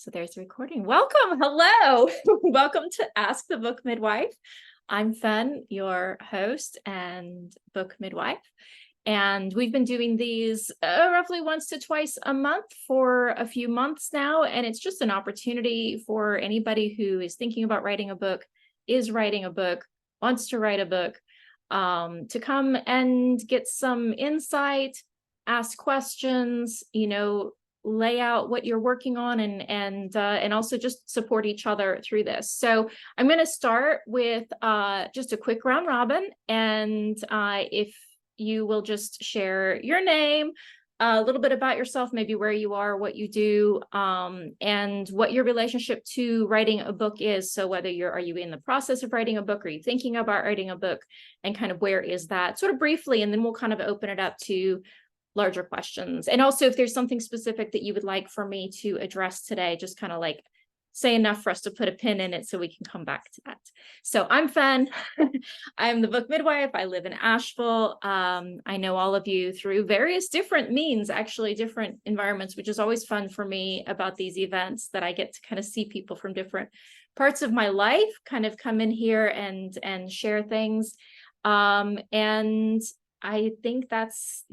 So there's the recording. Welcome. Hello. Welcome to Ask the Book Midwife. I'm Fen, your host and book midwife. And we've been doing these roughly once to twice a month for a few months now. And it's just an opportunity for anybody who is thinking about writing a book, is writing a book, wants to write a book, to come and get some insight, ask questions, lay out what you're working on, and also just support each other through this. So I'm going to start with just a quick round robin, and if you will just share your name, a little bit about yourself, maybe where you are, what you do, and what your relationship to writing a book is. So whether are you in the process of writing a book, are you thinking about writing a book, and kind of where is that, sort of briefly, and then we'll kind of open it up to larger questions. And also if there's something specific that you would like for me to address today, just kind of like say enough for us to put a pin in it so we can come back to that. So I'm Fen. I'm the book midwife. I live in Asheville. I know all of you through various different means, actually different environments, which is always fun for me about these events, that I get to kind of see people from different parts of my life kind of come in here and share things. And I think that's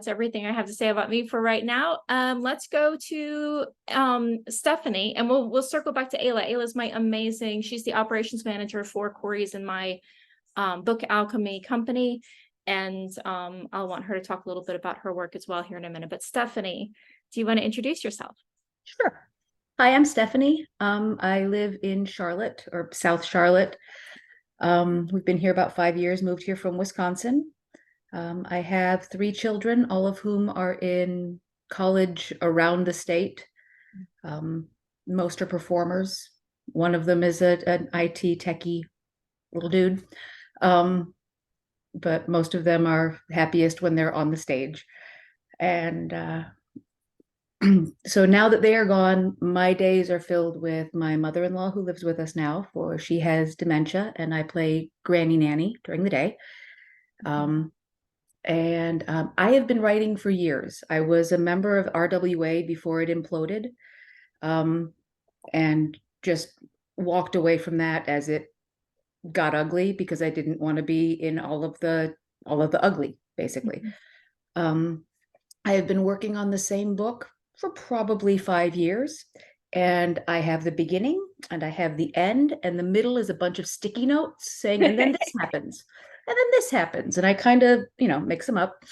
everything I have to say about me for right now. Let's go to Stefanie, and we'll circle back to Ayla. Ayla's she's the operations manager for Corey's in my book alchemy company. And I'll want her to talk a little bit about her work as well here in a minute. But Stefanie, do you want to introduce yourself? Sure. Hi, I'm Stefanie. I live in Charlotte, or South Charlotte. We've been here about 5 years, moved here from Wisconsin. I have 3 children, all of whom are in college around the state. Most are performers. One of them is an IT techie little dude. But most of them are happiest when they're on the stage. And so now that they are gone, my days are filled with my mother-in-law, who lives with us now, for she has dementia, and I play granny nanny during the day. And I have been writing for years. I was a member of RWA before it imploded, and just walked away from that as it got ugly, because I didn't want to be in all of the ugly, basically. I have been working on the same book for probably 5 years, and I have the beginning and I have the end, and the middle is a bunch of sticky notes saying, and then this happens. And then this happens, and I kind of, mix them up.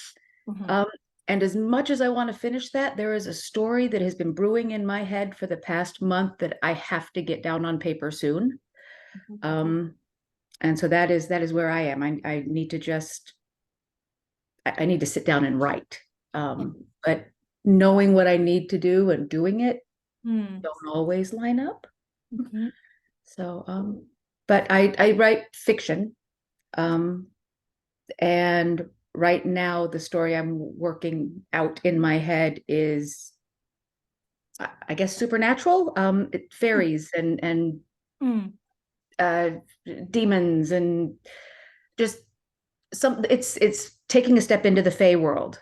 And as much as I want to finish that, there is a story that has been brewing in my head for the past month that I have to get down on paper soon. And so that is where I am. I need to I need to sit down and write. But knowing what I need to do and doing it don't always line up. So, but I write fiction. And right now, the story I'm working out in my head is, I guess, supernatural. Fairies and demons, and just it's taking a step into the Fae world.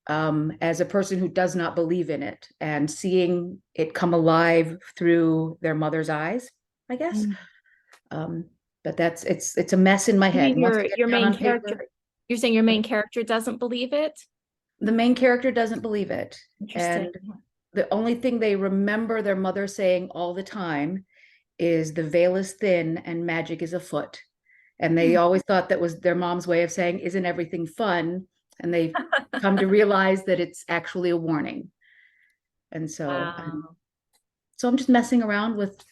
As a person who does not believe in it, and seeing it come alive through their mother's eyes, I guess. But it's a mess in my head. Your main character. You're saying your main character doesn't believe it? The main character doesn't believe it. Interesting. And the only thing they remember their mother saying all the time is the veil is thin and magic is afoot. And they always thought that was their mom's way of saying, isn't everything fun? And they've come to realize that it's actually a warning. And so, so I'm just messing around with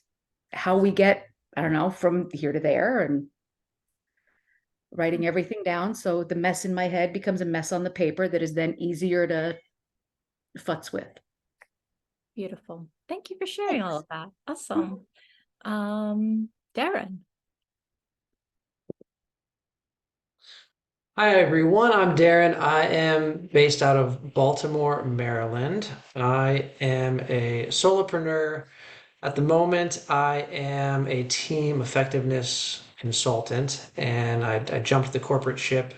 how we get, I don't know, from here to there, and writing everything down. So the mess in my head becomes a mess on the paper that is then easier to futz with. Beautiful. Thank you for sharing all of that. Awesome. Darin. Hi, everyone. I'm Darin. I am based out of Baltimore, Maryland. I am a solopreneur. At the moment, I am a team effectiveness consultant, and I jumped the corporate ship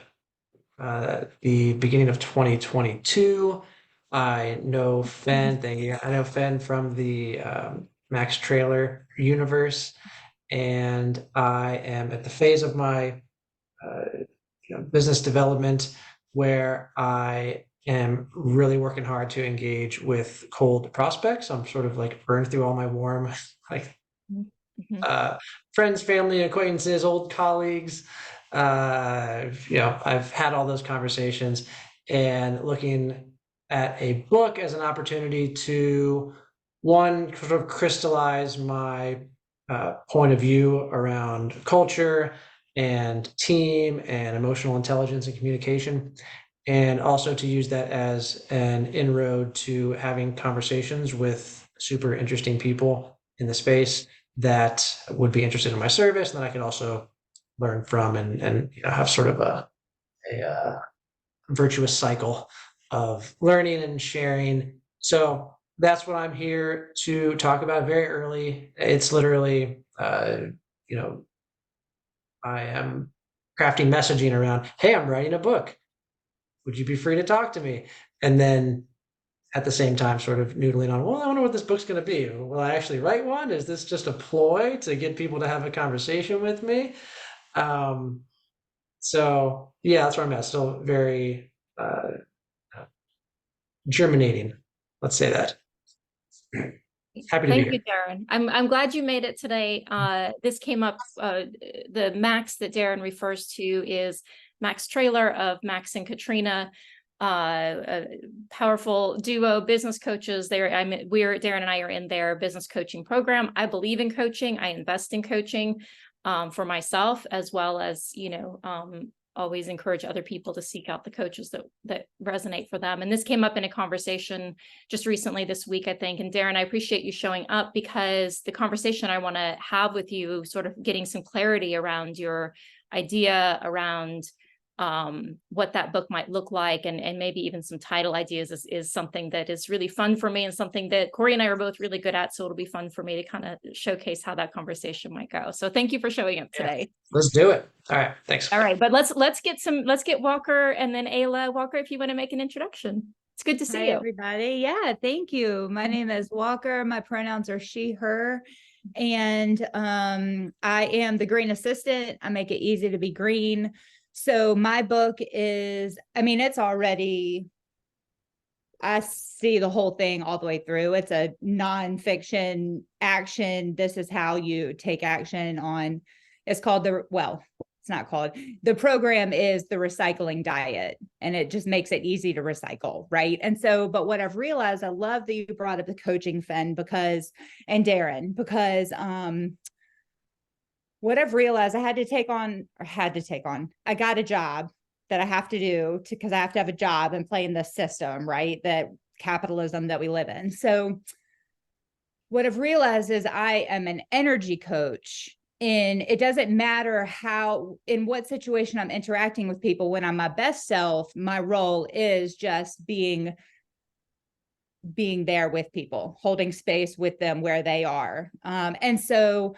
at the beginning of 2022. I know Fen. Thank you. I know Fen from the Max Trailer universe, and I am at the phase of my business development where I am really working hard to engage with cold prospects. I'm sort of like burned through all my warm, like Mhm. friends, family, acquaintances, old colleagues. I've had all those conversations, and looking at a book as an opportunity to one sort of crystallize my point of view around culture and team and emotional intelligence and communication, and also to use that as an inroad to having conversations with super interesting people in the space that would be interested in my service, and that I could also learn from, and have sort of a virtuous cycle of learning and sharing. So that's what I'm here to talk about very early. It's literally, I am crafting messaging around, hey, I'm writing a book. Would you be free to talk to me? And then at the same time, sort of noodling on, well, I wonder what this book's going to be. Will I actually write one? Is this just a ploy to get people to have a conversation with me? So yeah, that's where I'm at. Still very germinating. Let's say that. Happy to be Thank you, here. Darin. I'm glad you made it today. This came up, the Max that Darin refers to is Max Trailer of Max and Katrina, a powerful duo business coaches. Darin and I are in their business coaching program. I believe in coaching. I invest in coaching for myself, as well as, always encourage other people to seek out the coaches that resonate for them. And this came up in a conversation just recently this week, I think. And Darin, I appreciate you showing up, because the conversation I want to have with you, sort of getting some clarity around your idea around what that book might look like, and maybe even some title ideas, is something that is really fun for me, and something that Corey and I are both really good at. So it'll be fun for me to kind of showcase how that conversation might go. So thank you for showing up today. Let's do it. All right. Thanks. All right, but let's get Walker, and then Ayla. Walker, if you want to make an introduction. It's good to see Hi, you. everybody. Yeah, thank you. My name is Walker. My pronouns are she, her. And I am the green assistant. I make it easy to be green. So my book is, it's already, I see the whole thing all the way through. It's a nonfiction action. This is how you take action on, it's called it's not called, the program is the recycling diet, and it just makes it easy to recycle, right? And so, but what I've realized, I love that you brought up the coaching, Fen, and Darin, because what I've realized, I got a job that I have to do because I have to have a job and play in this system, right? That capitalism that we live in. So what I've realized is I am an energy coach, and it doesn't matter in what situation I'm interacting with people. When I'm my best self, my role is just being there with people, holding space with them where they are. And so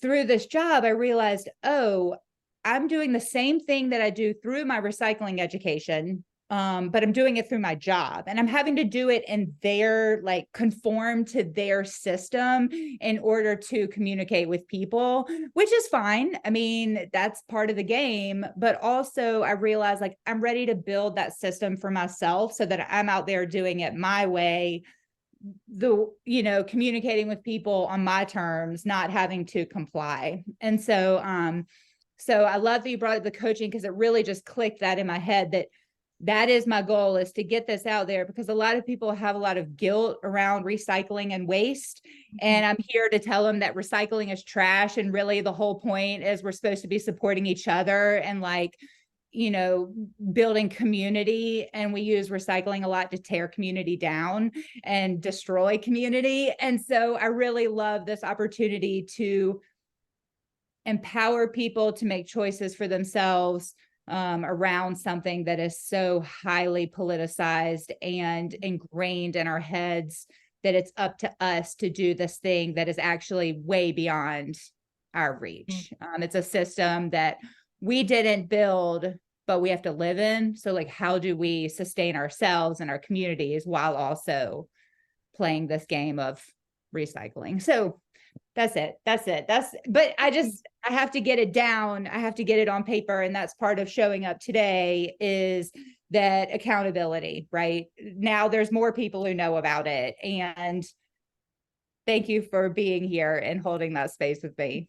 through this job, I realized, I'm doing the same thing that I do through my recycling education, but I'm doing it through my job, and I'm having to do it in conform to their system in order to communicate with people, which is fine. That's part of the game, but also I realized I'm ready to build that system for myself so that I'm out there doing it my way, communicating with people on my terms, not having to comply. And so I love that you brought up the coaching, because it really just clicked that in my head, that is my goal, is to get this out there, because a lot of people have a lot of guilt around recycling and waste. And I'm here to tell them that recycling is trash, and really the whole point is we're supposed to be supporting each other and building community, and we use recycling a lot to tear community down and destroy community. And so I really love this opportunity to empower people to make choices for themselves around something that is so highly politicized and ingrained in our heads, that it's up to us to do this thing that is actually way beyond our reach. It's a system that we didn't build but we have to live in. So like, how do we sustain ourselves and our communities while also playing this game of recycling? So that's it. But I have to get it down. I have to get it on paper. And that's part of showing up today, is that accountability, right? Now there's more people who know about it. And thank you for being here and holding that space with me.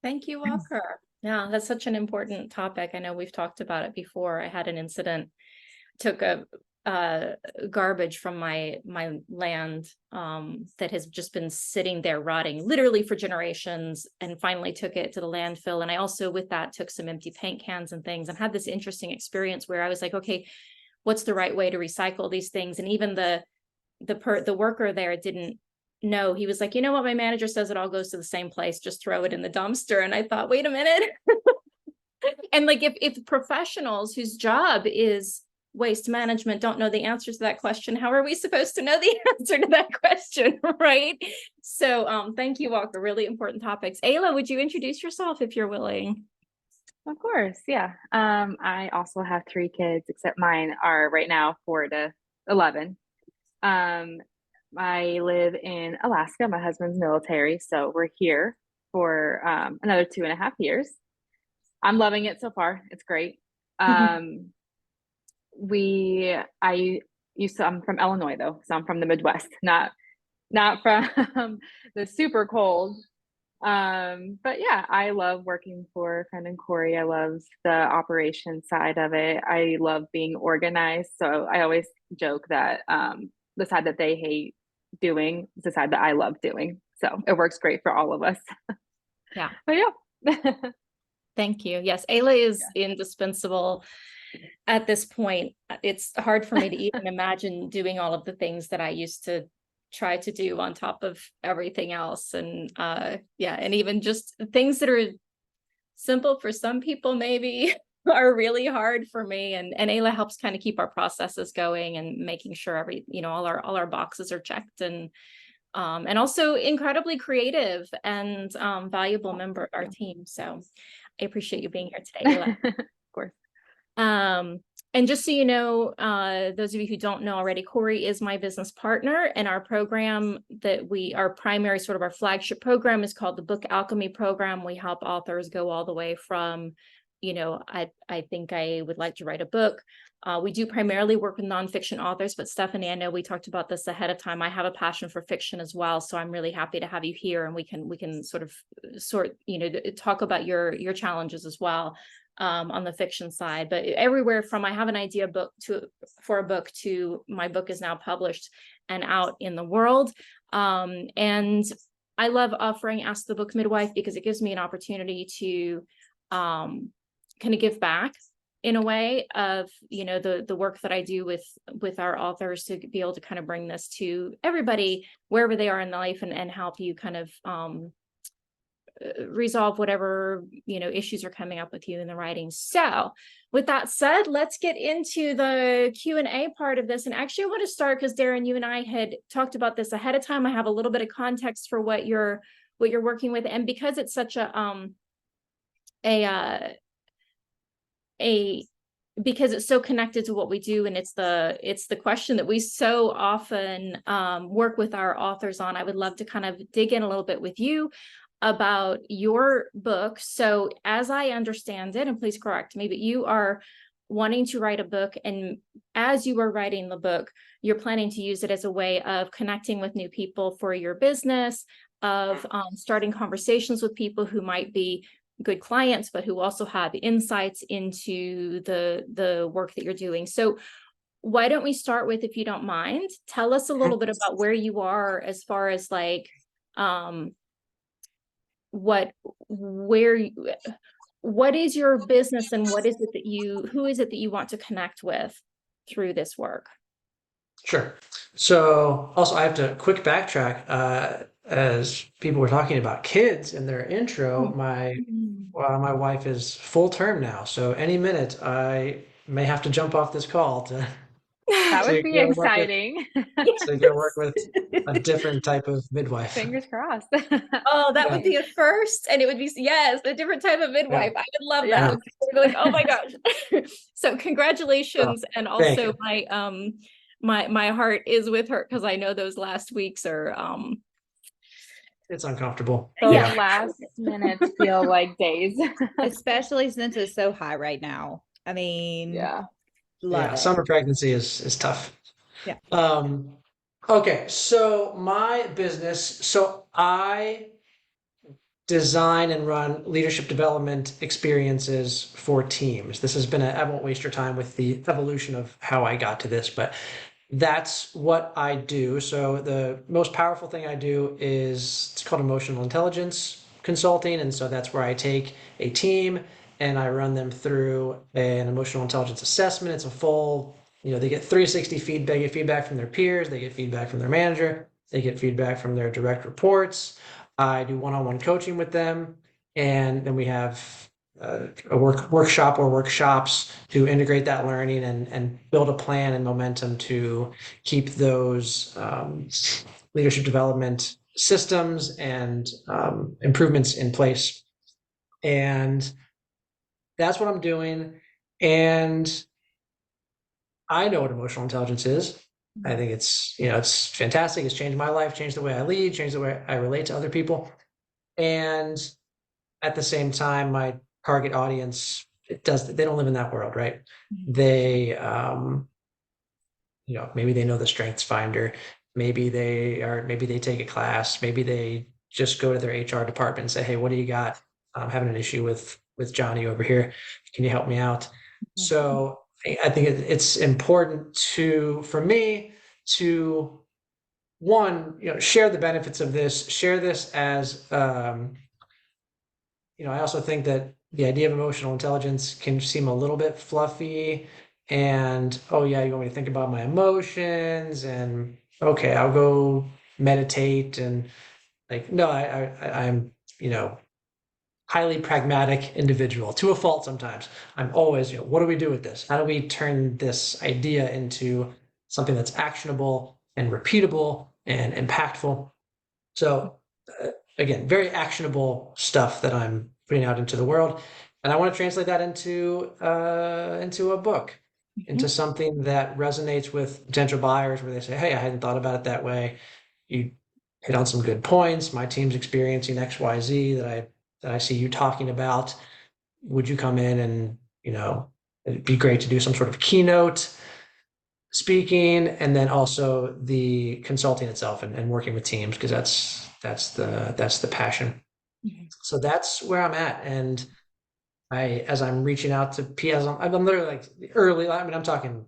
Thank you, Walker. Yeah, that's such an important topic. I know we've talked about it before. I had an incident, took a garbage from my land that has just been sitting there rotting literally for generations, and finally took it to the landfill. And I also with that took some empty paint cans and things, and had this interesting experience where I was like, okay, what's the right way to recycle these things? And even the worker there didn't know. He was like, you know what, my manager says it all goes to the same place, just throw it in the dumpster. And I thought, wait a minute. And like, if professionals whose job is waste management don't know the answers to that question, how are we supposed to know the answer to that question, right? So thank you, Walker. Really important topics. Ayla, would you introduce yourself if you're willing? Of course, yeah. I also have 3 kids, except mine are right now 4 to 11. I live in Alaska. My husband's military, so we're here for another 2.5 years. I'm loving it so far. It's great. I'm from Illinois though, so I'm from the Midwest, not from the super cold. But yeah, I love working for Friend and Corey. I love the operation side of it. I love being organized. So I always joke that the side that they hate doing is the side that I love doing. So it works great for all of us. Yeah. But yeah. Thank you. Yes, Ayla is indispensable at this point. It's hard for me to even imagine doing all of the things that I used to try to do on top of everything else. And and even just things that are simple for some people maybe are really hard for me. And Ayla helps kind of keep our processes going and making sure all our boxes are checked, and also incredibly creative and valuable member of our team. So I appreciate you being here today, Ayla. Of course. And just so you know, those of you who don't know already, Corey is my business partner, and our program our primary sort of our flagship program is called the Book Alchemy Program. We help authors go all the way from, I think I would like to write a book. We do primarily work with nonfiction authors, but Stefanie, I know we talked about this ahead of time. I have a passion for fiction as well, so I'm really happy to have you here, and we can talk about your challenges as well on the fiction side. But everywhere from I have an idea for a book to my book is now published and out in the world. And I love offering Ask the Book Midwife because it gives me an opportunity to kind of give back in a way of the work that I do with our authors, to be able to kind of bring this to everybody wherever they are in life, and help you kind of resolve whatever issues are coming up with you in the writing. So with that said, let's get into the Q&A part of this. And actually I want to start because Darin, you and I had talked about this ahead of time. I have a little bit of context for what you're working with, and because it's such because it's so connected to what we do, and it's the question that we so often work with our authors on, I would love to kind of dig in a little bit with you about your book. So as I understand it, and please correct me, but you are wanting to write a book, and as you are writing the book, you're planning to use it as a way of connecting with new people for your business, of starting conversations with people who might be good clients, but who also have insights into the work that you're doing. So why don't we start with, if you don't mind, tell us a little bit about where you are as far as like, what is your business, and who is it that you want to connect with through this work? Sure. So also I have to quick backtrack, as people were talking about kids in their intro. My wife is full term now, so any minute I may have to jump off this call to That So would you're be gonna work with, exciting. so you're gonna work with a different type of midwife. Fingers crossed. Oh, that Yeah. would be a first, and it would be, yes, a different type of midwife. I would love that. Yes. We'd be like, oh my gosh. So congratulations, and thank also you. my heart is with her because I know those last weeks are It's uncomfortable. Those yeah. last minutes feel like days. Especially since it's so high right now. I mean, Yeah. love it. Summer pregnancy is tough. Yeah. Okay, so my business, so I design and run leadership development experiences for teams. This has been I won't waste your time with the evolution of how I got to this, but that's what I do. So the most powerful thing I do is it's called emotional intelligence consulting. And so that's where I take a team and I run them through an emotional intelligence assessment. It's a full, they get 360 feedback, they get feedback from their peers, they get feedback from their manager, they get feedback from their direct reports. I do one-on-one coaching with them, and then we have a workshop or workshops to integrate that learning and build a plan and momentum to keep those leadership development systems and improvements in place. And that's what I'm doing. And I know what emotional intelligence is. I think it's fantastic. It's changed my life, changed the way I lead, changed the way I relate to other people. And at the same time, my target audience, they don't live in that world, right? They maybe they know the strengths finder, maybe they take a class, maybe they just go to their HR department and say, hey, what do you got? I'm having an issue with Johnny over here, can you help me out? So I think it's important for me to share the benefits of this, share this as I also think that the idea of emotional intelligence can seem a little bit fluffy and, oh yeah, you want me to think about my emotions and okay, I'll go meditate and no, I'm, highly pragmatic individual to a fault sometimes. I'm always, what do we do with this? How do we turn this idea into something that's actionable and repeatable and impactful? So again, very actionable stuff that I'm putting out into the world, and I want to translate that into a book, into something that resonates with potential buyers, where they say, "Hey, I hadn't thought about it that way. You hit on some good points. My team's experiencing X, Y, Z that I see you talking about. Would you come in and it'd be great to do some sort of keynote speaking, and then also the consulting itself and working with teams, because that's the passion. So that's where I'm at. And as I'm reaching out to PS, I'm literally like early, I mean, I'm talking,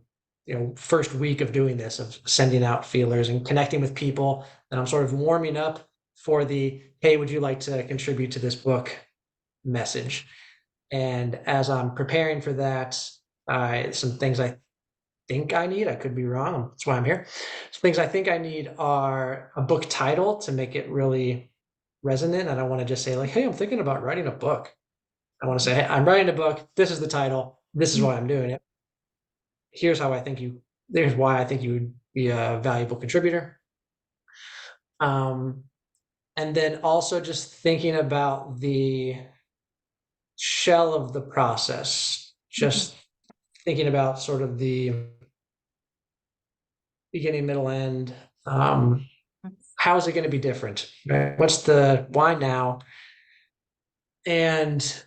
first week of doing this, of sending out feelers and connecting with people, and I'm sort of warming up for the, hey, would you like to contribute to this book message? And as I'm preparing for that, some things I think I need, I could be wrong, that's why I'm here. Some things I think I need are a book title to make it really resonant. I don't want to just say like, hey, I'm thinking about writing a book. I want to say, hey, I'm writing a book. This is the title. This is why I'm doing it. Here's why I think you would be a valuable contributor. And then also just thinking about the shell of the process, just thinking about sort of the beginning, middle, end. How is it going to be different? Right? What's the why now? And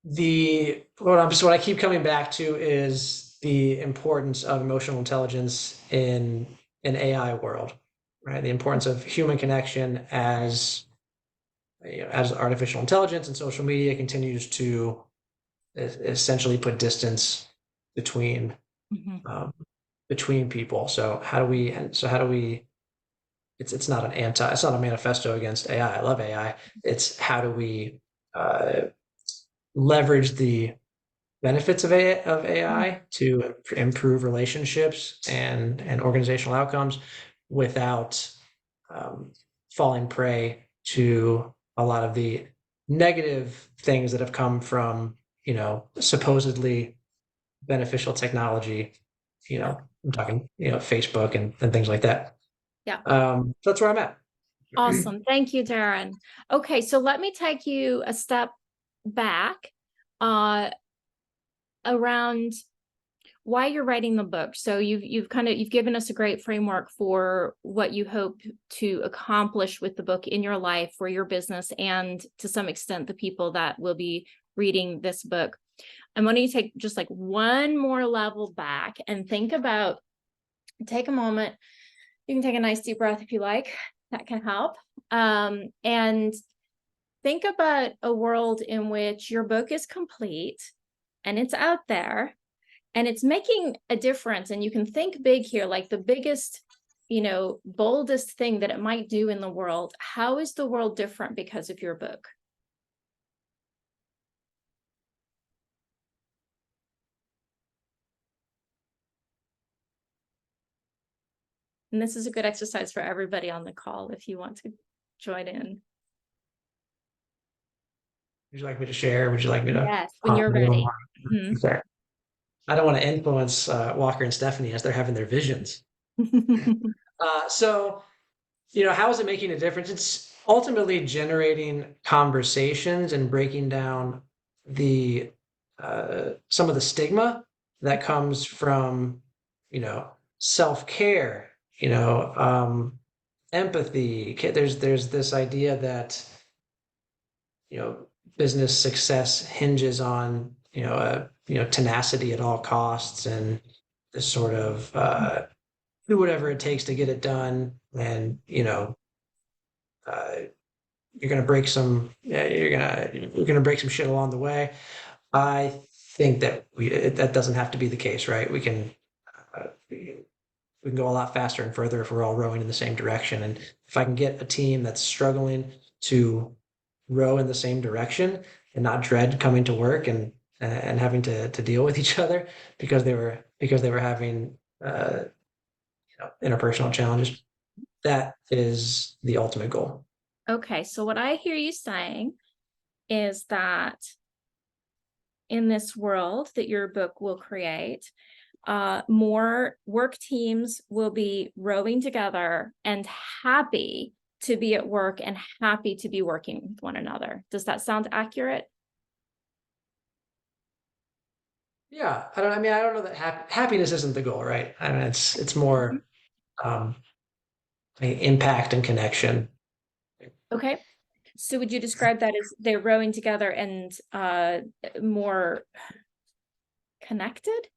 what I keep coming back to is the importance of emotional intelligence in an AI world, right? The importance of human connection as artificial intelligence and social media continues to essentially put distance between people. So how do we? It's not it's not a manifesto against AI. I love AI. It's how do we leverage the benefits of AI to improve relationships and organizational outcomes without falling prey to a lot of the negative things that have come from supposedly beneficial technology. I'm talking, Facebook and things like that. Yeah. That's where I'm at. Awesome. Thank you, Darin. Okay, so let me take you a step back around why you're writing the book. So you've given us a great framework for what you hope to accomplish with the book in your life, for your business, and to some extent the people that will be reading this book. I want you to take just like one more level back and take a moment. You can take a nice deep breath if you like. That can help. And think about a world in which your book is complete and it's out there and it's making a difference. And you can think big here, like the biggest, boldest thing that it might do in the world. How is the world different because of your book? And this is a good exercise for everybody on the call if you want to join in. Would you like me to share? Would you like me to? Yes, when you're ready. Okay. I don't want to influence Walker and Stefanie as they're having their visions. So, how is it making a difference? It's ultimately generating conversations and breaking down the some of the stigma that comes from, self-care, empathy. There's this idea that, business success hinges on, tenacity at all costs and this sort of do whatever it takes to get it done. And, you're going to break some, you're going to break some shit along the way. I think that that doesn't have to be the case, right? We can go a lot faster and further if we're all rowing in the same direction. And if I can get a team that's struggling to row in the same direction and not dread coming to work and having to deal with each other because they were having interpersonal challenges, that is the ultimate goal. Okay, so what I hear you saying is that in this world that your book will create, more work teams will be rowing together and happy to be at work and happy to be working with one another. Does that sound accurate? Yeah, I don't know that happiness isn't the goal, right? I mean, it's more impact and connection. Okay. So would you describe that as they're rowing together and more connected?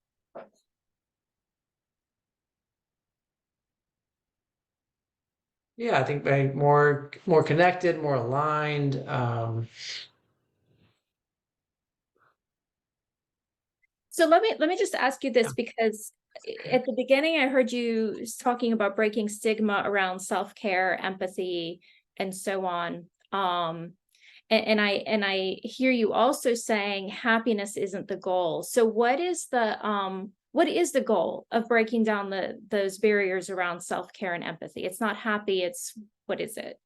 Yeah, I think more connected, more aligned. So let me just ask you this, because at the beginning I heard you talking about breaking stigma around self-care, empathy, and so on. And I hear you also saying happiness isn't the goal. So what is the goal of breaking down those barriers around self-care and empathy? It's not happy, it's what is it?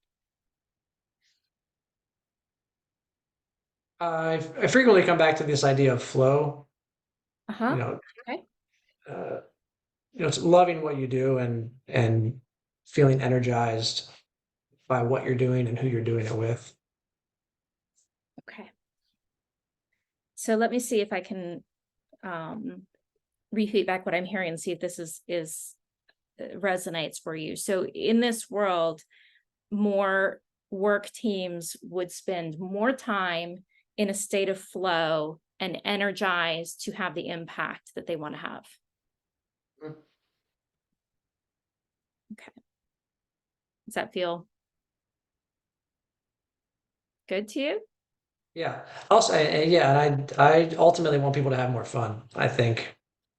I frequently come back to this idea of flow. Okay. It's loving what you do and feeling energized by what you're doing and who you're doing it with. Okay. So let me see if I can repeat back what I'm hearing and see if this is resonates for you. So in this world, more work teams would spend more time in a state of flow and energized to have the impact that they want to have. Okay. Does that feel good to you? Yeah. Also, yeah, and I ultimately want people to have more fun. I think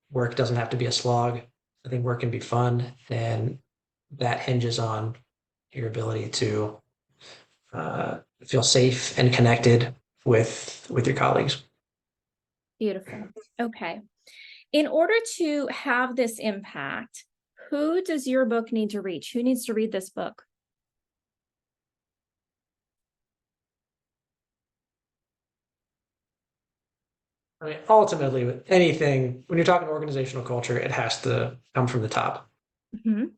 work doesn't have to be a slog. I think work can be fun, and that hinges on your ability to feel safe and connected with your colleagues. Beautiful. Okay. In order to have this impact, who does your book need to reach? Who needs to read this book? I mean, ultimately, with anything, when you're talking organizational culture, it has to come from the top. Mhm.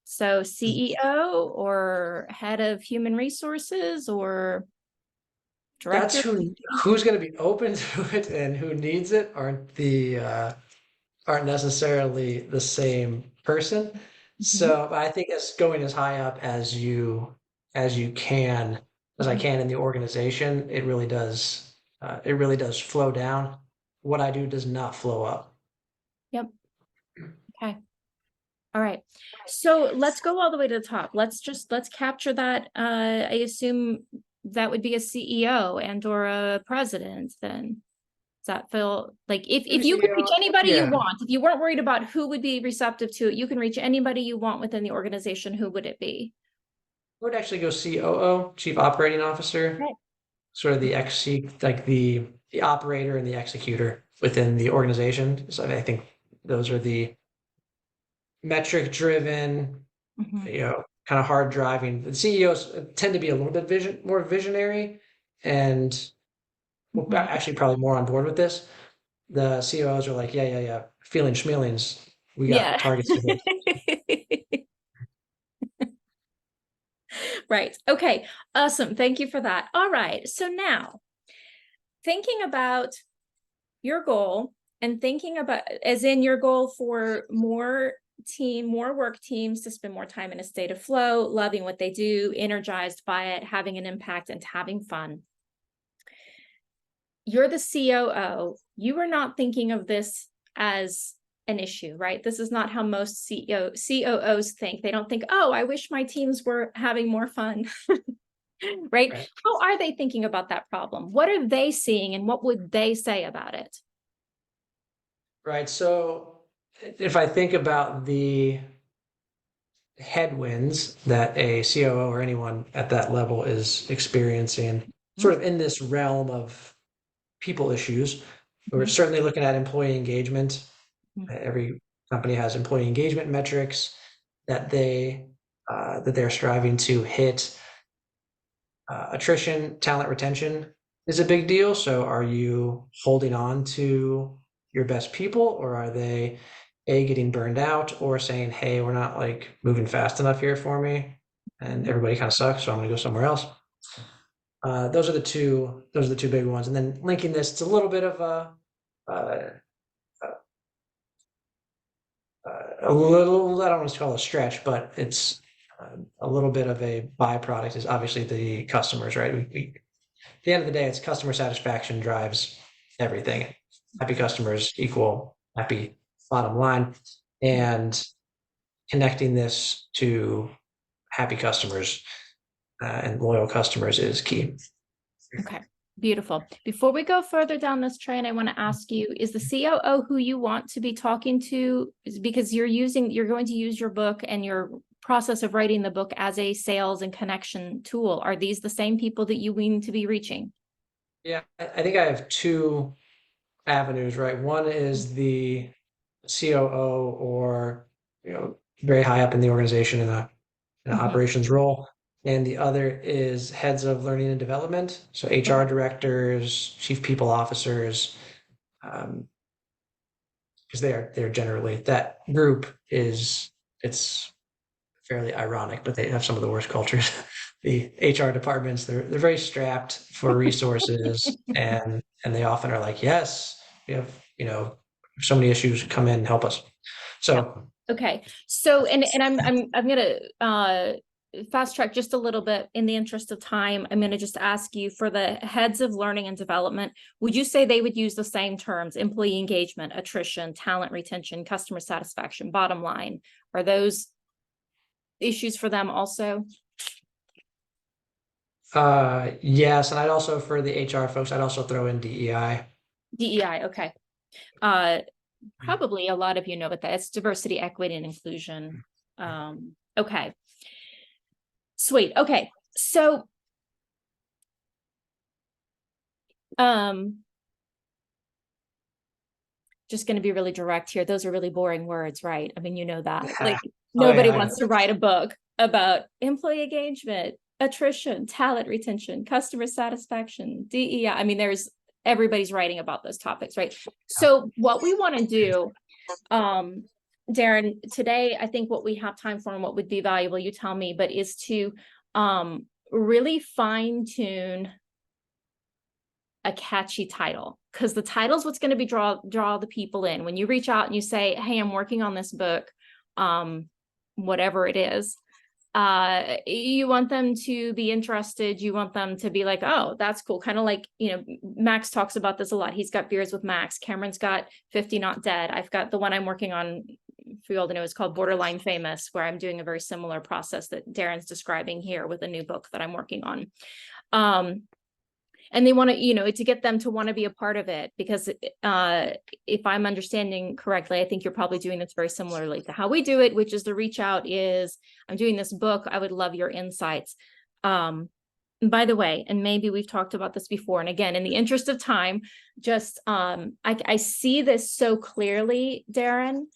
So CEO or head of human resources or That's director? who's going to be open to it and who needs it aren't necessarily the same person. Mhm. So I think it's going as high up as you can as I Mhm. can in the organization. It really does flow down. What I do does not flow up. Yep. Okay. All right. So let's go all the way to the top. Let's capture that. I assume that would be a CEO and or a president then. Does that feel like if you could reach CEO, anybody you yeah. want, if you weren't worried about who would be receptive to it, you can reach anybody you want within the organization, who would it be? I would actually go COO, Chief Operating Officer, Right. sort of the like the operator and the executor within the organization. So I think those are the metric driven, Mhm. kind of hard driving. The CEOs tend to be a little bit more visionary, and well, Mhm. actually probably more on board with this. The CEOs are like, yeah, feeling schmealings. We got Yeah. targets to hit. Right. Okay. Awesome. Thank you for that. All right. So now, thinking about your goal and thinking about, as in your goal for more work teams to spend more time in a state of flow, loving what they do, energized by it, having an impact and having fun. You're the COO. You are not thinking of this as an issue, right? This is not how most COOs think. They don't think, oh, I wish my teams were having more fun. Right? Right. How are they thinking about that problem? What are they seeing and what would they say about it? Right. So if I think about the headwinds that a COO or anyone at that level is experiencing, sort of in this realm of people issues, we're Mhm. certainly looking at employee engagement. Mhm. Every company has employee engagement metrics that they're striving to hit. Attrition, talent retention is a big deal. So, are you holding on to your best people, or are they getting burned out, or saying, "Hey, we're not like moving fast enough here for me, and everybody kind of sucks, so I'm going to go somewhere else." Those are the two. Those are the two big ones. And then linking this, it's a little bit of uh, a little. I don't want to call it a stretch, but it's a little bit of a byproduct. Is obviously the customers, right? At the end of the day, it's customer satisfaction drives everything. Happy customers equal happy bottom line. And connecting this to happy customers and loyal customers is key. Okay, beautiful. Before we go further down this train, I want to ask you, is the COO who you want to be talking to, is because you're going to use your book and your process of writing the book as a sales and connection tool? Are these the same people that you need to be reaching? Yeah, I think I have two avenues, right? One is the COO or very high up in the organization in an Mhm. operations role. And the other is heads of learning and development. So HR directors, chief people officers, because they're generally that group it's fairly ironic, but they have some of the worst cultures. The HR departments, they're very strapped for resources, and they often are like, yes, we have so many issues, come in and help us. Yeah. So Okay. So, and I'm gonna fast track just a little bit in the interest of time. I'm gonna just ask you, for the heads of learning and development, would you say they would use the same terms: employee engagement, attrition, talent retention, customer satisfaction, bottom line? Are those issues for them also? yes, and I'd also, for the HR folks, I'd also throw in DEI. DEI, okay. Probably a lot of you know what that is: diversity, equity, and inclusion. Okay. Sweet. Okay. So, just going to be really direct here. Those are really boring words, right? I mean, you know that. Like, Oh nobody yeah, wants to write a book about employee engagement, attrition, talent retention, customer satisfaction, DEI. I mean, there's everybody's writing about those topics, right? So what we want to do, Darin, today, I think what we have time for and what would be valuable, you tell me, but is to really fine tune a catchy title, because the title is what's going to be draw the people in. When you reach out and you say, hey, I'm working on this book, whatever it is, you want them to be interested. You want them to be like, oh, that's cool. Kind of like, Max talks about this a lot. He's got Beers with Max. Cameron's got 50 Not Dead. I've got the one I'm working on, for you all to know, is called Borderline Famous, where I'm doing a very similar process that Darin's describing here with a new book that I'm working on. And they want to, to get them to want to be a part of it, because if I'm understanding correctly, I think you're probably doing this very similarly to how we do it, which is the reach out is, I'm doing this book, I would love your insights. By the way, and maybe we've talked about this before, and again, in the interest of time, just I see this so clearly, Darin,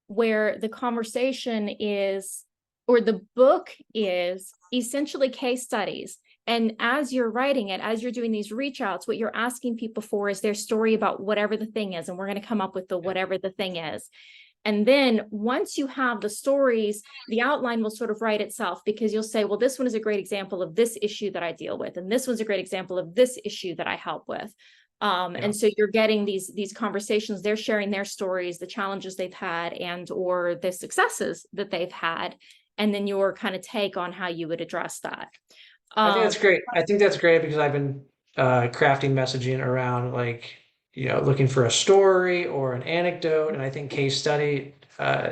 where the conversation is, or the book is essentially case studies. And as you're writing it, as you're doing these reach outs, what you're asking people for is their story about whatever the thing is. And we're going to come up with the whatever the thing is. And then once you have the stories, the outline will sort of write itself, because you'll say, well, this one is a great example of this issue that I deal with. And this one's a great example of this issue that I help with. And so you're getting these conversations, they're sharing their stories, the challenges they've had, and or the successes that they've had. And then your kind of take on how you would address that. I think that's great. I think that's great because I've been crafting messaging around looking for a story or an anecdote, and I think case study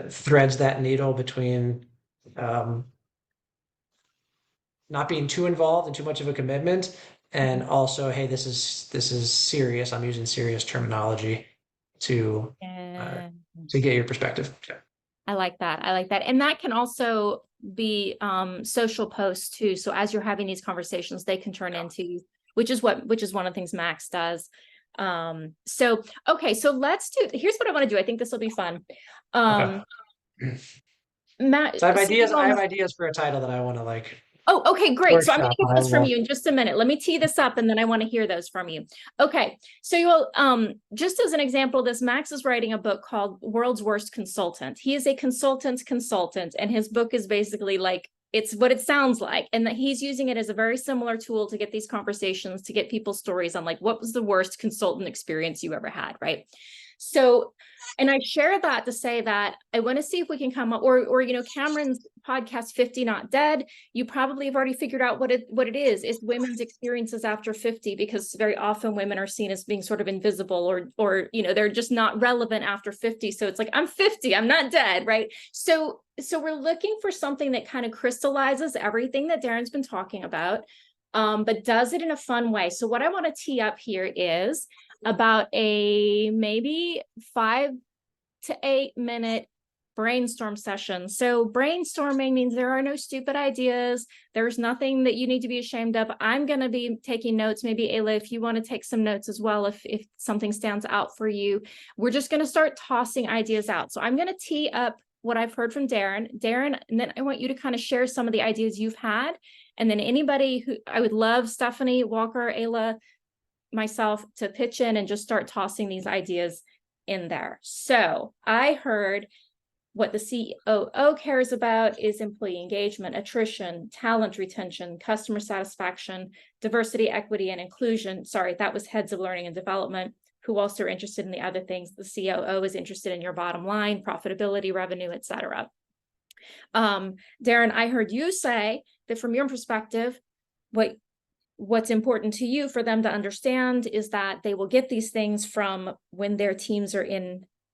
threads that needle between not being too involved and too much of a commitment, and also, hey, this is serious. I'm using serious terminology to get your perspective. Yeah. I like that. And that can also be social posts too. So as you're having these conversations, they can turn into, which is one of the things Max does. Okay, so here's what I want to do. I think this will be fun. Matt, so I have ideas for a title that I want to Oh, okay, great. So I'm going to workshop. get those from you in just a minute. Let me tee this up and then I want to hear those from you. Okay. So you will, just as an example of this, Max is writing a book called World's Worst Consultant. He is a consultant, and his book is basically like, it's what it sounds like. And that he's using it as a very similar tool to get these conversations, to get people's stories on like, what was the worst consultant experience you ever had, right? So, and I share that to say that I want to see if we can come up, or Cameron's podcast, 50 Not Dead, you probably have already figured out what it is. It's women's experiences after 50, because very often women are seen as being sort of invisible, or they're just not relevant after 50. So it's like, I'm 50, I'm not dead, right? So we're looking for something that kind of crystallizes everything that Darin's been talking about, but does it in a fun way. So what I want to tee up here is about a maybe 5 to 8 minute brainstorm session. So brainstorming means there are no stupid ideas. There's nothing that you need to be ashamed of. I'm going to be taking notes. Maybe Ayla, if you want to take some notes as well, if something stands out for you, we're just going to start tossing ideas out. So I'm going to tee up what I've heard from Darin, and then I want you to kind of share some of the ideas you've had. And then anybody who, I would love Stefanie, Walker, Ayla, myself to pitch in and just start tossing these ideas in there. So I heard what the COO cares about is employee engagement, attrition, talent retention, customer satisfaction, diversity, equity, and inclusion. Sorry, that was heads of learning and development, who also are interested in the other things. The COO is interested in your bottom line, profitability, revenue, etc. Darin, I heard you say that from your perspective, what's important to you for them to understand is that they will get these things from when their teams are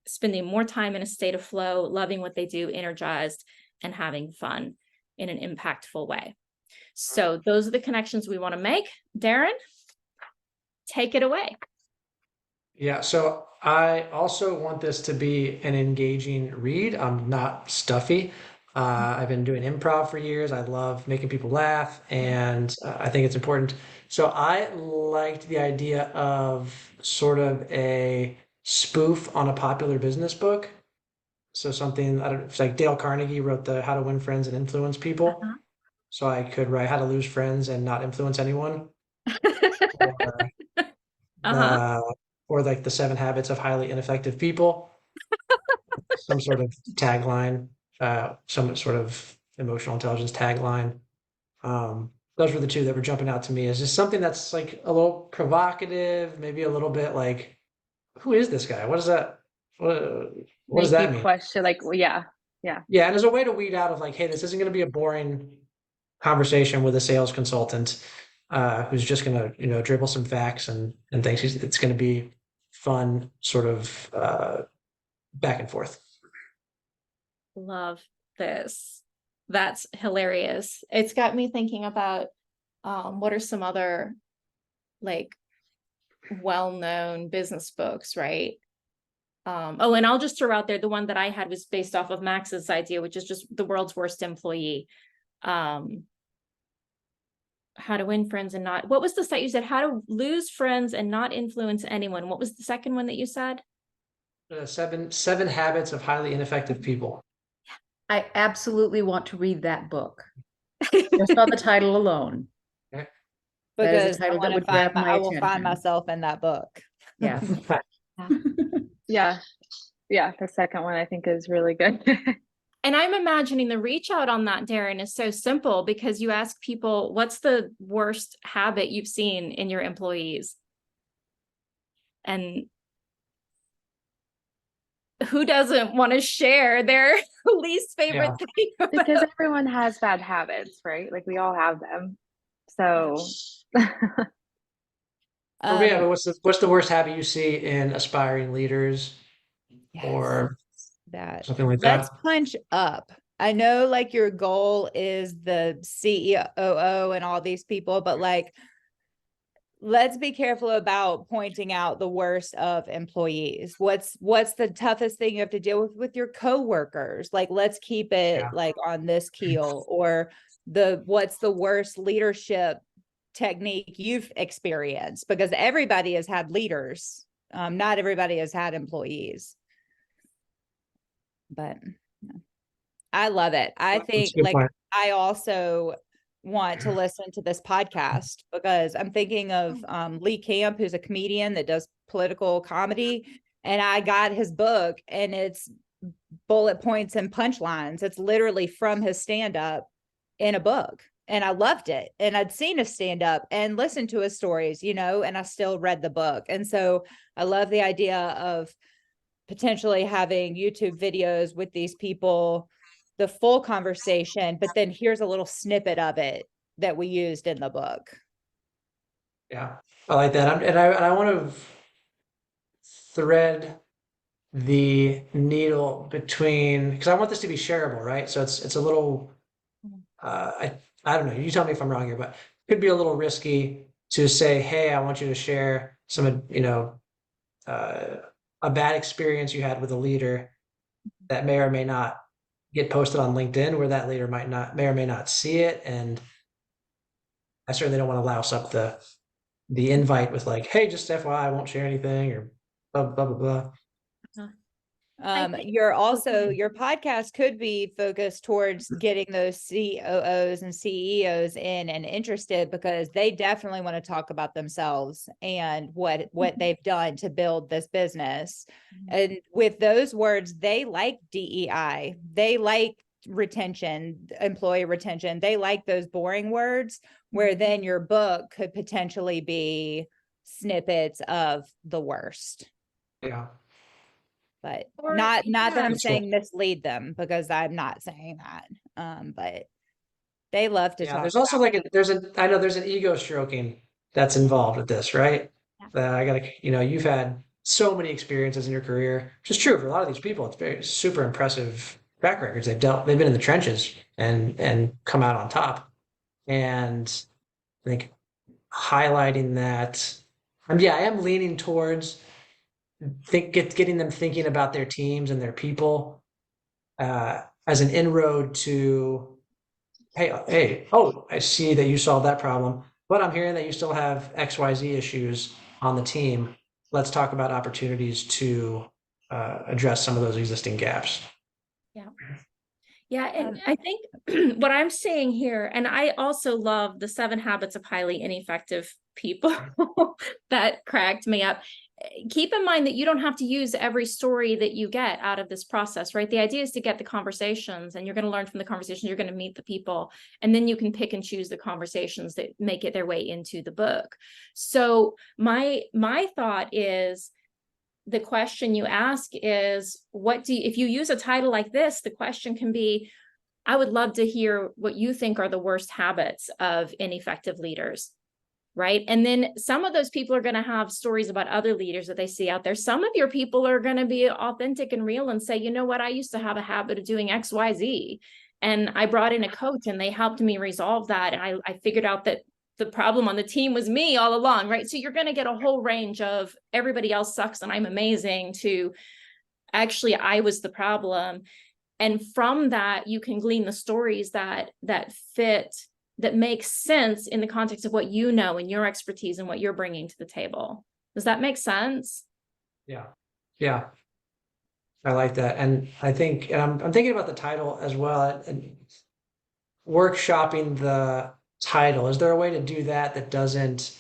spending more time in a state of flow, loving what they do, energized, and having fun in an impactful way. So those are the connections we want to make. Darin, take it away. Yeah, so I also want this to be an engaging read. I'm not stuffy. I've been doing improv for years. I love making people laugh, and I think it's important. So I liked the idea of sort of a spoof on a popular business book. So something, I don't know, it's like Dale Carnegie wrote the How to Win Friends and Influence People. So I could write How to Lose Friends and Not Influence Anyone. Or or like the 7 habits of highly ineffective people, some sort of tagline, some sort of emotional intelligence tagline. Those were the 2 that were jumping out to me as just something that's like a little provocative, maybe a little bit like, who is this guy? What is that? What does Make that you mean? question, like, well, yeah. Yeah, and there's a way to weed out of like, hey, this isn't going to be a boring conversation with a sales consultant who's just going to, dribble some facts and things. It's going to be fun, sort of back and forth. Love this. That's hilarious. It's got me thinking about what are some other like well-known business books, right? Oh, and I'll just throw out there the one that I had was based off of Max's idea, which is just The World's Worst Employee. How to Win Friends and Not, what was the site you said? How to Lose Friends and Not Influence Anyone. What was the second one that you said? 7 habits of highly ineffective people. I absolutely want to read that book. Just on the title alone. Okay. That is a Because title that would grab my I will find attention. myself in that book. Yeah. Yeah. Yeah. The second one I think is really good. And I'm imagining the reach out on that, Darin, is so simple because you ask people, what's the worst habit you've seen in your employees? And who doesn't want to share their least favorite thing? Because everyone has bad habits, right? Like we all have them. So But what's the worst habit you see in aspiring leaders or that something like let's that? punch up. I know like your goal is the CEO and all these people, but like let's be careful about pointing out the worst of employees. What's the toughest thing you have to deal with your coworkers? Like let's keep it like on this keel. Or what's the worst leadership technique you've experienced, because everybody has had leaders. Not everybody has had employees. But I love it. I think like point. I also want to listen to this podcast because I'm thinking of Lee Camp, who's a comedian that does political comedy. And I got his book and it's bullet points and punchlines. It's literally from his stand-up in a book. And I loved it. And I'd seen his stand-up and listened to his stories, and I still read the book. And so I love the idea of potentially having YouTube videos with these people, the full conversation, but then here's a little snippet of it that we used in the book. Yeah, I like that. And I want to thread the needle between, because I want this to be shareable, right? So it's a little, I don't know, you tell me if I'm wrong here, but it could be a little risky to say, hey, I want you to share some, a bad experience you had with a leader that may or may not get posted on LinkedIn, where that leader may or may not see it. And I certainly don't want to louse up the invite with like, hey, just FYI, I won't share anything or blah, blah, blah, blah. Your podcast could be focused towards getting those COOs and CEOs in and interested, because they definitely want to talk about themselves and what they've done to build this business. And with those words, they like DEI, they like retention, employee retention, they like those boring words, where then your book could potentially be snippets of the worst. Yeah. But not that I'm saying mislead them, because I'm not saying that. But they love to talk. There's also like I know there's an ego stroking that's involved with this, right? I gotta, you've had so many experiences in your career, which is true for a lot of these people. It's very super impressive track records. They've been in the trenches and come out on top. And I think highlighting that, I am leaning towards getting them thinking about their teams and their people as an inroad to, hey, oh, I see that you solved that problem, but I'm hearing that you still have XYZ issues on the team. Let's talk about opportunities to address some of those existing gaps. Yeah, and I think what I'm saying here, and I also love the 7 habits of highly ineffective people that cracked me up. Keep in mind that you don't have to use every story that you get out of this process, right? The idea is to get the conversations, and you're going to learn from the conversations, you're going to meet the people, and then you can pick and choose the conversations that make it their way into the book. So my thought is, the question you ask is, if you use a title like this, the question can be, I would love to hear what you think are the worst habits of ineffective leaders, right? And then some of those people are going to have stories about other leaders that they see out there. Some of your people are going to be authentic and real and say, you know what, I used to have a habit of doing X, Y, Z. And I brought in a coach and they helped me resolve that. And I figured out that the problem on the team was me all along, right? So you're going to get a whole range of everybody else sucks and I'm amazing to actually I was the problem. And from that, you can glean the stories that fit, that make sense in the context of what you know and your expertise and what you're bringing to the table. Does that make sense? Yeah. Yeah. I like that. And I think, and I'm thinking about the title as well, and workshopping the title. Is there a way to do that doesn't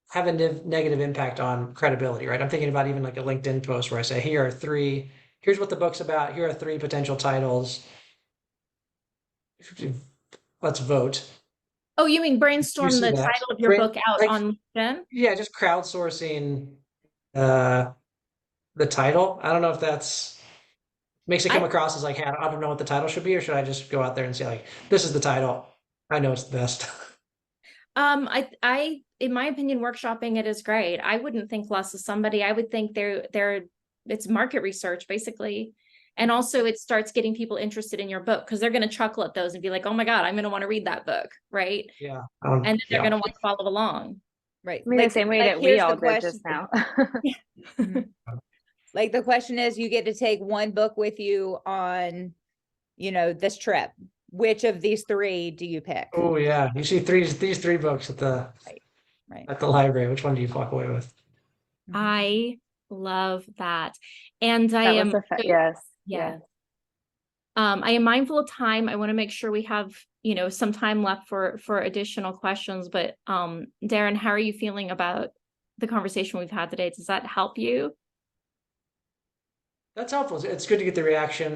have a negative impact on credibility, right? I'm thinking about even like a LinkedIn post where I say, here's what the book's about. Here are 3 potential titles. Let's vote. Oh, you mean brainstorm the that? title of your book out on LinkedIn? Yeah, just crowdsourcing the title. I don't know if that's makes it come across as like, hey, I don't know what the title should be, or should I just go out there and say like, this is the title. I know it's the best. I in my opinion, workshopping it is great. I wouldn't think less of somebody. I would think it's market research basically. And also it starts getting people interested in your book because they're going to chuckle at those and be like, oh my God, I'm going to want to read that book. Right. Yeah. And then they're going to want to follow along. Right. I mean, the same way that we all did just now. Mhm. Like the question is, you get to take one book with you on, this trip. Which of these 3 do you pick? Oh yeah. You see these 3 books at the Right. at the library. Which one do you walk away with? I love that. And I That am, was yes. yeah. Yes. I am mindful of time. I want to make sure we have, some time left for additional questions. But Darin, how are you feeling about the conversation we've had today? Does that help you? That's helpful. It's good to get the reaction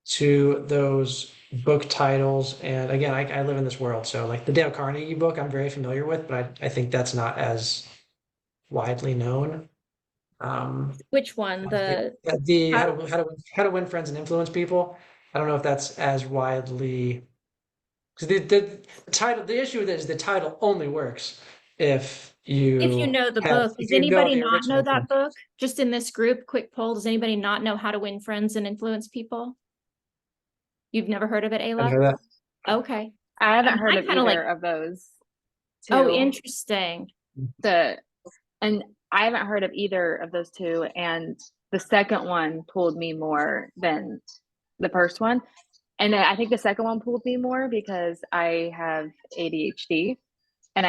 to those book titles. And again, I live in this world, so like the Dale Carnegie book, I'm very familiar with, but I think that's not as widely known. Which one? The how to win friends and influence people. I don't know if that's as widely, because the title, the issue with it is the title only works if you know the have, book. if Does you know anybody the not know original that book. book? Just in this group, quick poll. Does anybody not know How to Win Friends and Influence People? You've never heard of it, I've Ayla? heard that. Okay. I haven't heard I of kinda either of those 2. Oh, interesting. And I haven't heard of either of those 2. And the second one pulled me more than the first one. And I think the second one pulled me more because I have ADHD, and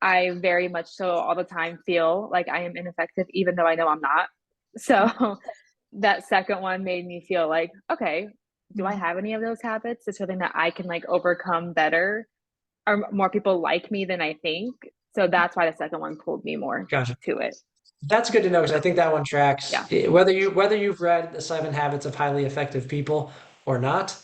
I very much so all the time feel like I am ineffective, even though I know I'm not. So that second one made me feel like, okay, do I have any of those habits? It's something that I can like overcome better, or more people like me than I think. So that's why the second one pulled me more Gotcha. to it. That's good to know because I think that one tracks. Yeah. Whether you've read The 7 Habits of Highly Effective People or not,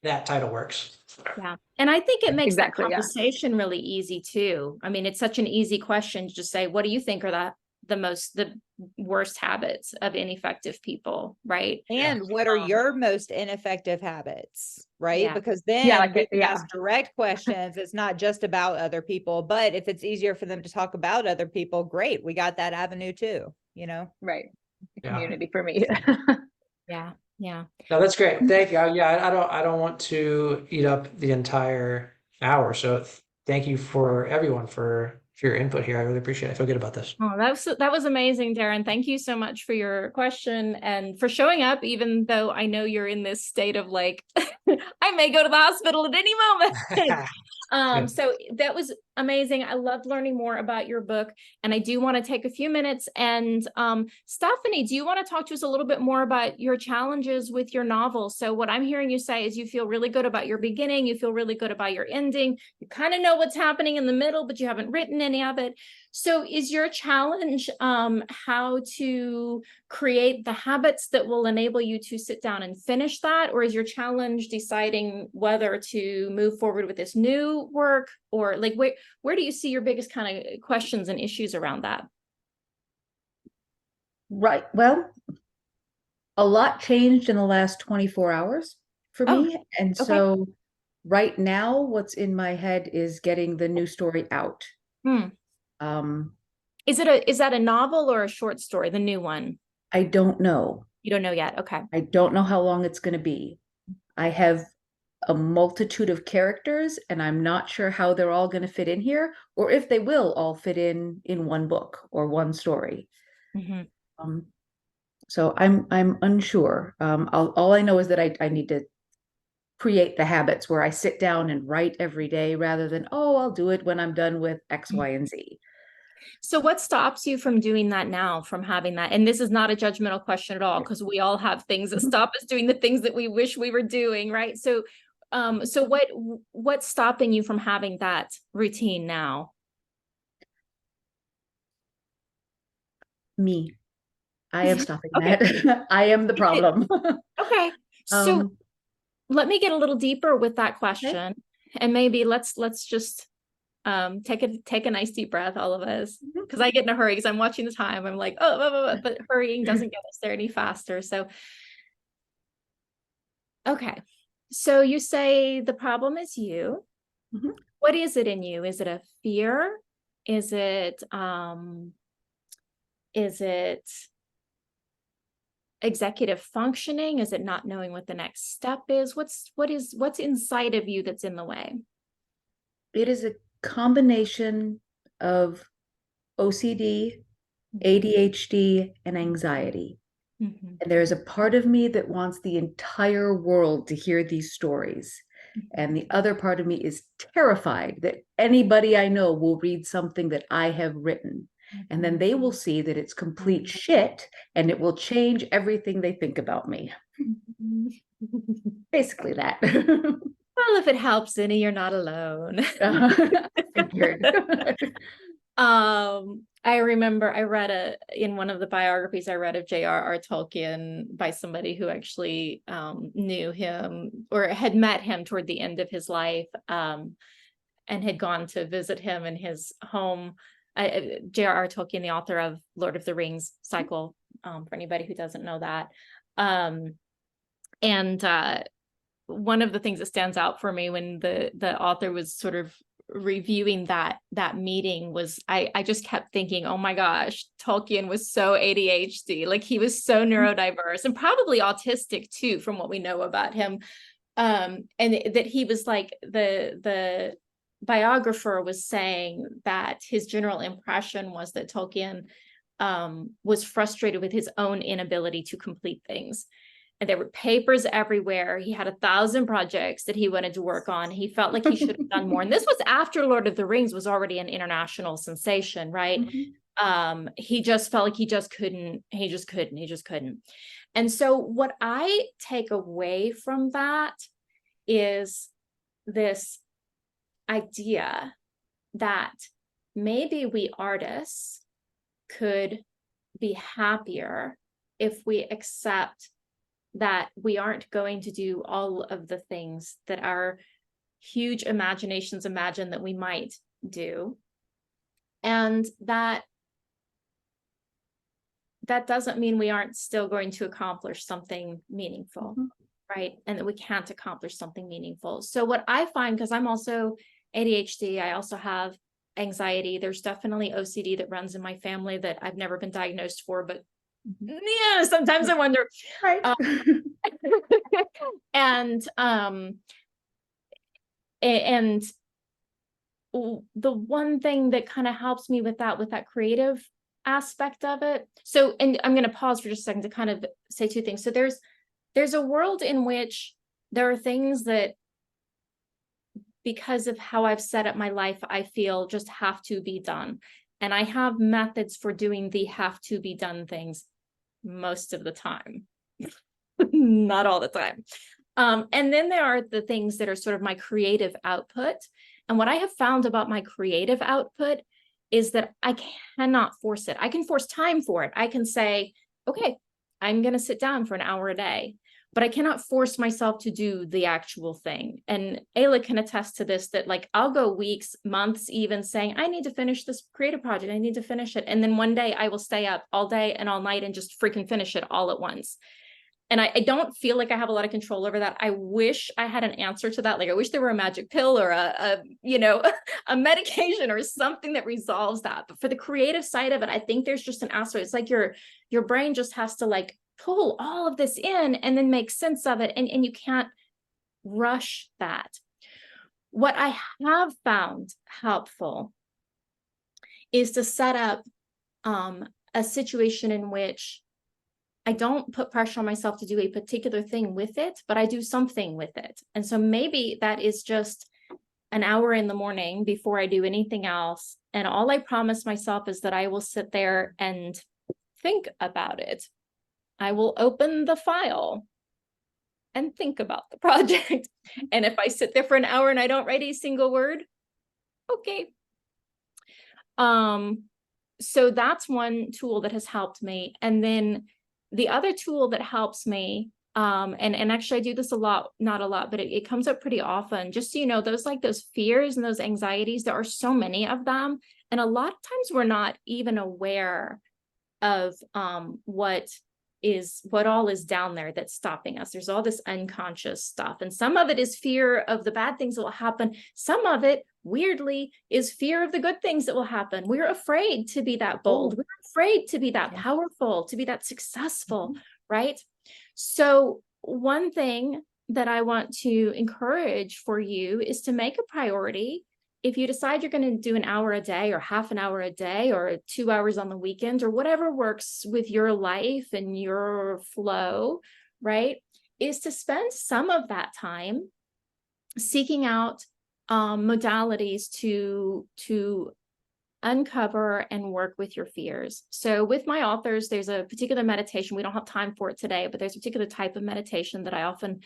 that title works. Yeah. And I think it makes that Exactly, yeah. conversation really easy too. I mean, it's such an easy question to just say, what do you think are the worst habits of ineffective people, right? And what are your most ineffective habits, right? Yeah. Because then Yeah, like we can yeah. ask direct questions. It's not just about other people, but if it's easier for them to talk about other people, great. We got that avenue too, Right. Yeah. Community for me. Yeah. Yeah. No, that's great. Thank you. Yeah, I don't want to eat up the entire hour. So thank you for everyone for your input here. I really appreciate it. I feel good about this. Oh, that was amazing, Darin. Thank you so much for your question and for showing up, even though I know you're in this state of like, I may go to the hospital at any moment. Yeah. So that was amazing. I loved learning more about your book, and I do want to take a few minutes. And Stefanie, do you want to talk to us a little bit more about your challenges with your novel? So what I'm hearing you say is you feel really good about your beginning, you feel really good about your ending, you kind of know what's happening in the middle, but you haven't written any of it. So is your challenge how to create the habits that will enable you to sit down and finish that? Or is your challenge deciding whether to move forward with this new work? Or like, where do you see your biggest kind of questions and issues around that? Right. Well, a lot changed in the last 24 hours for Oh, me. And okay. so right now, what's in my head is getting the new story out. Hmm. Um, Is that a novel or a short story, the new one? I don't know. You don't know yet. Okay. I don't know how long it's going to be. I have a multitude of characters, and I'm not sure how they're all going to fit in here, or if they will all fit in one book or one story. Mhm. So I'm unsure. All I know is that I need to create the habits where I sit down and write every day rather than, oh, I'll do it when I'm done with X, Y, and Z. So what stops you from doing that now, from having that? And this is not a judgmental question at all, because we all have things that stop us doing the things that we wish we were doing, right? So so what's stopping you from having that routine now? Me. I am stopping Okay. that. I am the problem. Okay. So let me get a little deeper with that question. And maybe let's just take a nice deep breath, all of us, because I get in a hurry because I'm watching the time. I'm like, oh, but hurrying doesn't get us there any faster. So okay. So you say the problem is you. Mhm. What is it in you? Is it a fear? Is it executive functioning? Is it not knowing what the next step is? What's inside of you that's in the way? It is a combination of OCD, ADHD, and anxiety. Mhm. And there's a part of me that wants the entire world to hear these stories. And the other part of me is terrified that anybody I know will read something that I have written. And then they will see that it's complete shit and it will change everything they think about me. Basically that. Well, if it helps any, you're not alone. Figured. I remember I read in one of the biographies I read of J.R.R. Tolkien by somebody who actually knew him or had met him toward the end of his life, and had gone to visit him in his home. J.R.R. Tolkien, the author of Lord of the Rings cycle, for anybody who doesn't know that. And one of the things that stands out for me when the author was sort of reviewing that meeting was I just kept thinking, oh my gosh, Tolkien was so ADHD, like he was so neurodiverse and probably autistic too, from what we know about him. And that he was like, the biographer was saying that his general impression was that Tolkien was frustrated with his own inability to complete things. And there were papers everywhere. He had 1,000 projects that he wanted to work on. He felt like he should have done more. And this was after Lord of the Rings was already an international sensation, right? Mhm. He just felt like he just couldn't. And so what I take away from that is this idea that maybe we artists could be happier if we accept that we aren't going to do all of the things that our huge imaginations imagine that we might do. And that doesn't mean we aren't still going to accomplish something meaningful, right? And that we can't accomplish something meaningful. So what I find, because I'm also ADHD, I also have anxiety. There's definitely OCD that runs in my family that I've never been diagnosed for, but yeah, sometimes I wonder. Right. And the one thing that kind of helps me with that creative aspect of it. So, and I'm going to pause for just a second to kind of say two things. So there's a world in which there are things that because of how I've set up my life, I feel just have to be done. And I have methods for doing the have to be done things most of the time, not all the time. And then there are the things that are sort of my creative output. And what I have found about my creative output is that I cannot force it. I can force time for it. I can say, okay, I'm going to sit down for an hour a day, but I cannot force myself to do the actual thing. And Ayla can attest to this, that like I'll go weeks, months, even saying, I need to finish this creative project. I need to finish it. And then one day I will stay up all day and all night and just freaking finish it all at once. And I don't feel like I have a lot of control over that. I wish I had an answer to that. Like I wish there were a magic pill or a a medication or something that resolves that. But for the creative side of it, I think there's just an aspect. It's like your brain just has to like pull all of this in and then make sense of it. And you can't rush that. What I have found helpful is to set up a situation in which I don't put pressure on myself to do a particular thing with it, but I do something with it. And so maybe that is just an hour in the morning before I do anything else. And all I promise myself is that I will sit there and think about it. I will open the file and think about the project. And if I sit there for an hour and I don't write a single word, okay. So that's one tool that has helped me. And then the other tool that helps me, and actually I do this a lot, not a lot, but it comes up pretty often, just so you know, those fears and those anxieties, there are so many of them. And a lot of times we're not even aware of what all is down there that's stopping us. There's all this unconscious stuff. And some of it is fear of the bad things that will happen. Some of it, weirdly, is fear of the good things that will happen. We're afraid to be that bold. We're afraid to be that powerful, to be that successful, right? So one thing that I want to encourage for you is to make a priority. If you decide you're going to do an hour a day or half an hour a day or 2 hours on the weekend or whatever works with your life and your flow, right, is to spend some of that time seeking out modalities to uncover and work with your fears. So with my authors, there's a particular meditation. We don't have time for it today, but there's a particular type of meditation that I often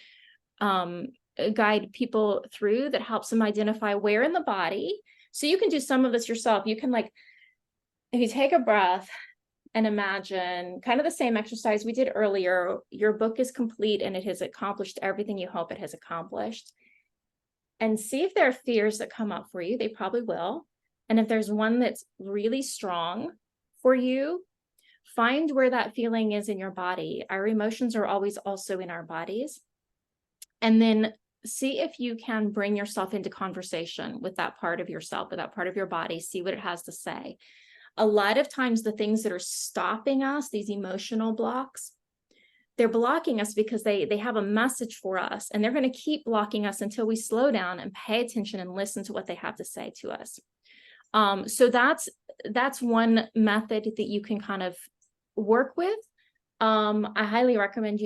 guide people through that helps them identify where in the body. So you can do some of this yourself. You can, like, if you take a breath and imagine kind of the same exercise we did earlier, your book is complete and it has accomplished everything you hope it has accomplished. And see if there are fears that come up for you. They probably will. And if there's one that's really strong for you, find where that feeling is in your body. Our emotions are always also in our bodies. And then see if you can bring yourself into conversation with that part of yourself, with that part of your body, see what it has to say. A lot of times the things that are stopping us, these emotional blocks, they're blocking us because they have a message for us, and they're going to keep blocking us until we slow down and pay attention and listen to what they have to say to us. So that's one method that you can kind of work with. I highly recommend,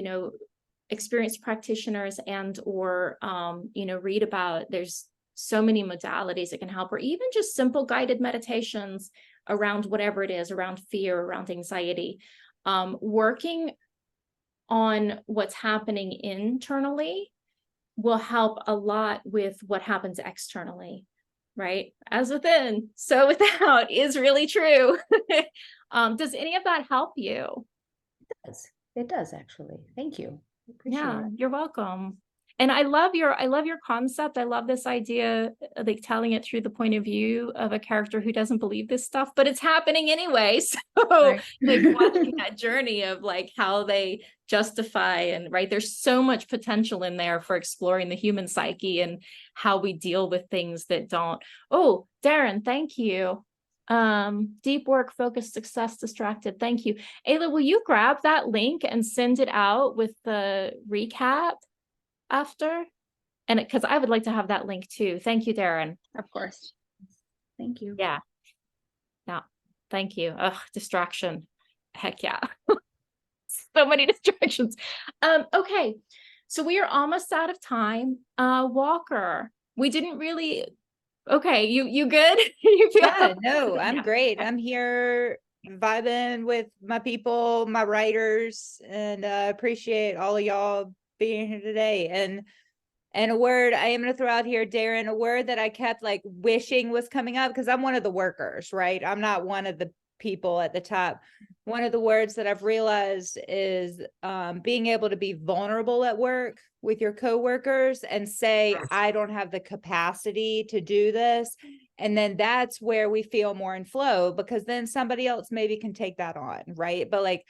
experienced practitioners and or read about, there's so many modalities that can help, or even just simple guided meditations around whatever it is, around fear, around anxiety. Working on what's happening internally will help a lot with what happens externally, right? As within, so without is really true. Does any of that help you? It does actually. Thank you. Yeah, you're welcome. And I love your concept. I love this idea, like telling it through the point of view of a character who doesn't believe this stuff, but it's happening anyway. So Right. like watching that journey of like how they justify, and right, there's so much potential in there for exploring the human psyche and how we deal with things that don't. Oh, Darin, thank you. Deep work, focused, success, distracted. Thank you. Ayla, will you grab that link and send it out with the recap after? And because I would like to have that link too. Thank you, Darin. Of course. Thank you. Yeah. Thank you. Ugh, distraction. Heck yeah. So many distractions. Okay. So we are almost out of time. Walker, we didn't really, okay, you good? You feel Yeah, no, I'm Yeah. great. I'm here vibing with my people, my writers, and appreciate all of y'all being here today. And a word I am going to throw out here, Darin, a word that I kept like wishing was coming up because I'm one of the workers, right? I'm not one of the people at the top. One of the words that I've realized is being able to be vulnerable at work with your coworkers and say, I don't have the capacity to do this. And then that's where we feel more in flow, because then somebody else maybe can take that on, right? But like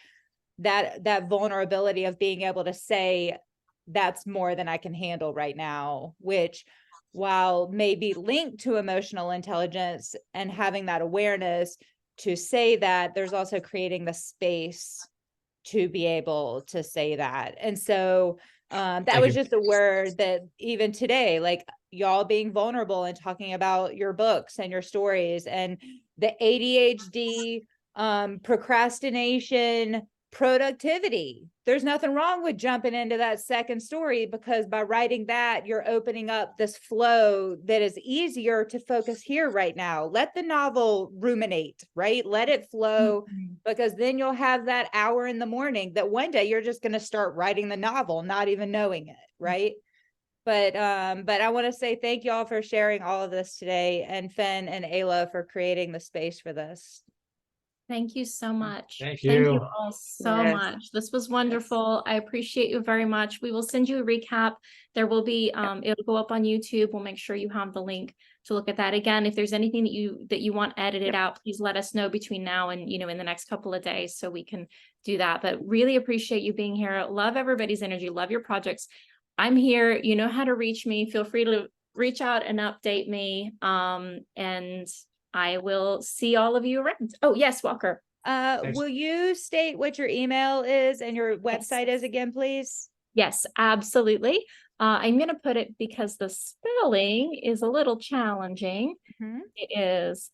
that vulnerability of being able to say, that's more than I can handle right now, which, while may be linked to emotional intelligence and having that awareness to say that, there's also creating the space to be able to say that. And so that Thank was you. just a word that even today, like y'all being vulnerable and talking about your books and your stories and the ADHD, procrastination, productivity. There's nothing wrong with jumping into that second story, because by writing that, you're opening up this flow that is easier to focus here right now. Let the novel ruminate, right? Let it flow, because then you'll have that hour in the morning that one day you're just going to start writing the novel, not even knowing it, right? But I want to say thank y'all for sharing all of this today, and Fen and Ayla for creating the space for this. Thank you so much. Thank Thank you. you all so Yes. much. This was wonderful. I appreciate you very much. We will send you a recap. There will be, it'll go up on YouTube. We'll make sure you have the link to look at that. Again, if there's anything that you want edited out, please let us know between now and, in the next couple of days so we can do that. But really appreciate you being here. Love everybody's energy. Love your projects. I'm here. You know how to reach me. Feel free to reach out and update me. And I will see all of you around. Oh, yes, Walker. Thanks. Will you state what your email is and your website is again, please? Yes, absolutely. I'm going to put it because the spelling is a little challenging. Mhm. It is.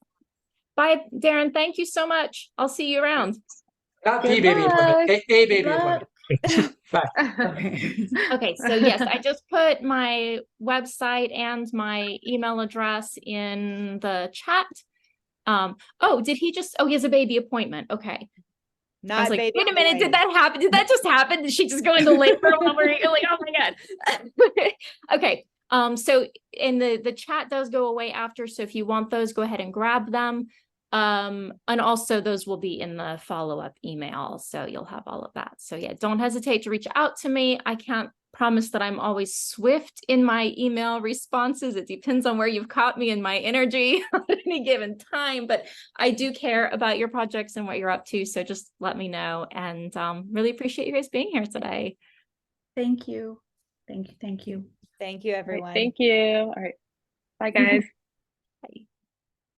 Bye, Darin. Thank you so much. I'll see you around. Not the Good baby appointment, luck. a baby Good luck. appointment. Bye. Okay. Okay, so yes, I just put my website and my email address in the chat. Oh, he has a baby appointment. Okay. I was Not like, baby wait a minute, boy. did that happen? Did that just happen? Did she just go into labor while we're like, oh my God. Okay. So the chat does go away after. So if you want those, go ahead and grab them. And also those will be in the follow-up email. So you'll have all of that. So yeah, don't hesitate to reach out to me. I can't promise that I'm always swift in my email responses. It depends on where you've caught me in my energy at any given time, but I do care about your projects and what you're up to. So just let me know, and really appreciate you guys being here today. Thank you. Thank you. Thank you. Thank you, All right, everyone. thank you. All right. Bye, guys.